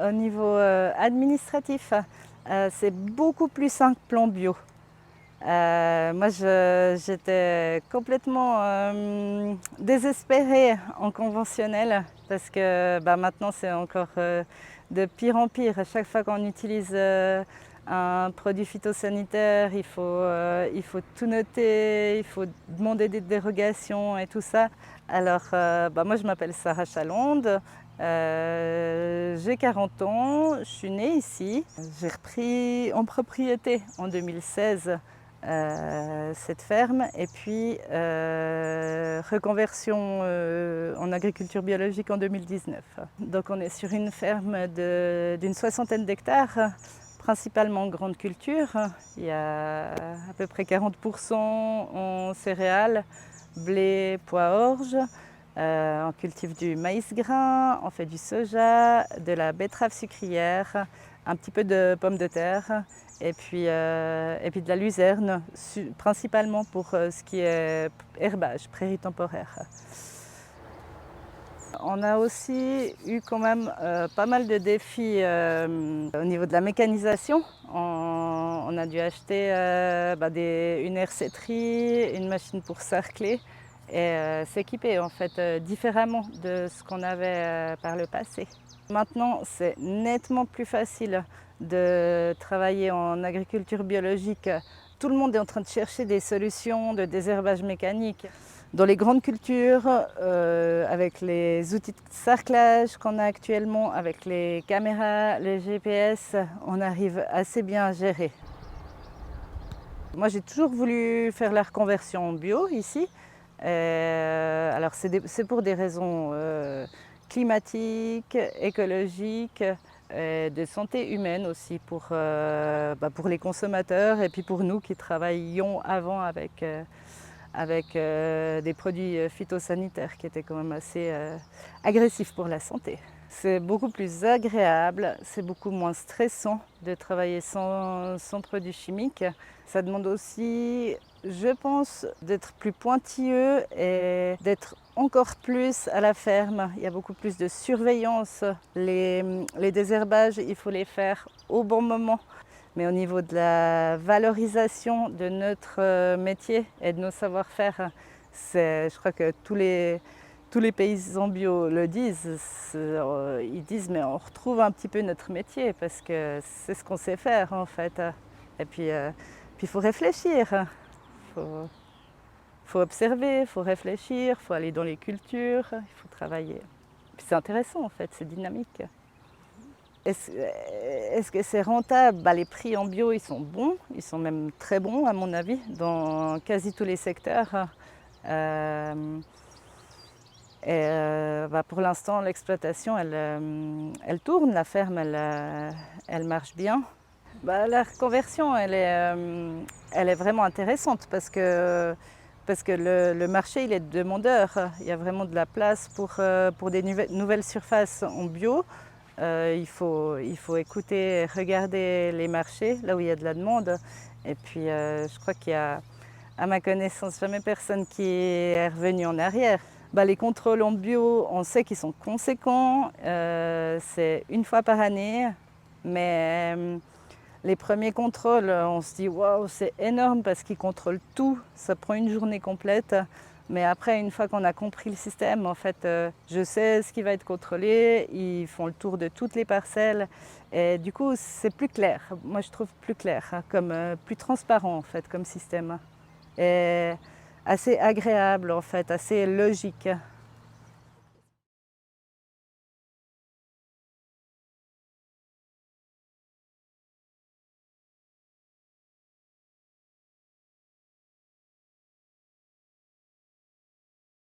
Au niveau administratif, c'est beaucoup plus simple en bio. Moi, j'étais complètement désespérée en conventionnel parce que maintenant, c'est encore de pire en pire. À chaque fois qu'on utilise un produit phytosanitaire, il faut tout noter, il faut demander des dérogations et tout ça. Alors, moi, je m'appelle Sarah Chalonde. J'ai 40 ans, je suis née ici. J'ai repris en propriété en 2016 cette ferme et puis reconversion en agriculture biologique en 2019. Donc on est sur une ferme d'une soixantaine d'hectares, principalement grande culture. Il y a à peu près 40% en céréales, blé, pois, orge. On cultive du maïs grain, on fait du soja, de la betterave sucrière, un petit peu de pommes de terre et puis de la luzerne, principalement pour ce qui est herbage, prairie temporaire. On a aussi eu quand même pas mal de défis au niveau de la mécanisation. On a dû acheter une herseterie, une machine pour sarcler et s'équiper en fait différemment de ce qu'on avait par le passé. Maintenant, c'est nettement plus facile de travailler en agriculture biologique. Tout le monde est en train de chercher des solutions de désherbage mécanique. Dans les grandes cultures, avec les outils de sarclage qu'on a actuellement, avec les caméras, les GPS, on arrive assez bien à gérer. Moi, j'ai toujours voulu faire la reconversion en bio ici. Alors, c'est pour des raisons climatiques, écologiques, de santé humaine aussi pour les consommateurs et puis pour nous qui travaillions avant avec des produits phytosanitaires qui étaient quand même assez agressifs pour la santé. C'est beaucoup plus agréable, c'est beaucoup moins stressant de travailler sans produits chimiques. Ça demande aussi, je pense, d'être plus pointilleux et d'être encore plus à la ferme. Il y a beaucoup plus de surveillance. Les désherbages, il faut les faire au bon moment. Mais au niveau de la valorisation de notre métier et de nos savoir-faire, je crois que tous les paysans bio le disent. Ils disent mais on retrouve un petit peu notre métier parce que c'est ce qu'on sait faire en fait. Et puis il faut réfléchir, faut observer, il faut réfléchir, il faut aller dans les cultures, il faut travailler. Puis c'est intéressant en fait, c'est dynamique. Est-ce que c'est rentable? Les prix en bio, ils sont bons, ils sont même très bons à mon avis, dans quasi tous les secteurs. Pour l'instant, l'exploitation, elle tourne, la ferme, elle marche bien. La reconversion, elle est vraiment intéressante parce que le marché, il est demandeur. Il y a vraiment de la place pour des nouvelles surfaces en bio. Il faut écouter, regarder les marchés, là où il y a de la demande. Et puis, je crois qu'il y a, à ma connaissance, jamais personne qui est revenu en arrière. Les contrôles en bio, on sait qu'ils sont conséquents. C'est une fois par année. Mais les premiers contrôles, on se dit waouh, c'est énorme parce qu'ils contrôlent tout. Ça prend une journée complète. Mais après, une fois qu'on a compris le système, en fait, je sais ce qui va être contrôlé. Ils font le tour de toutes les parcelles. Et du coup, c'est plus clair. Moi, je trouve plus clair, plus transparent, en fait, comme système. Et assez agréable, en fait, assez logique.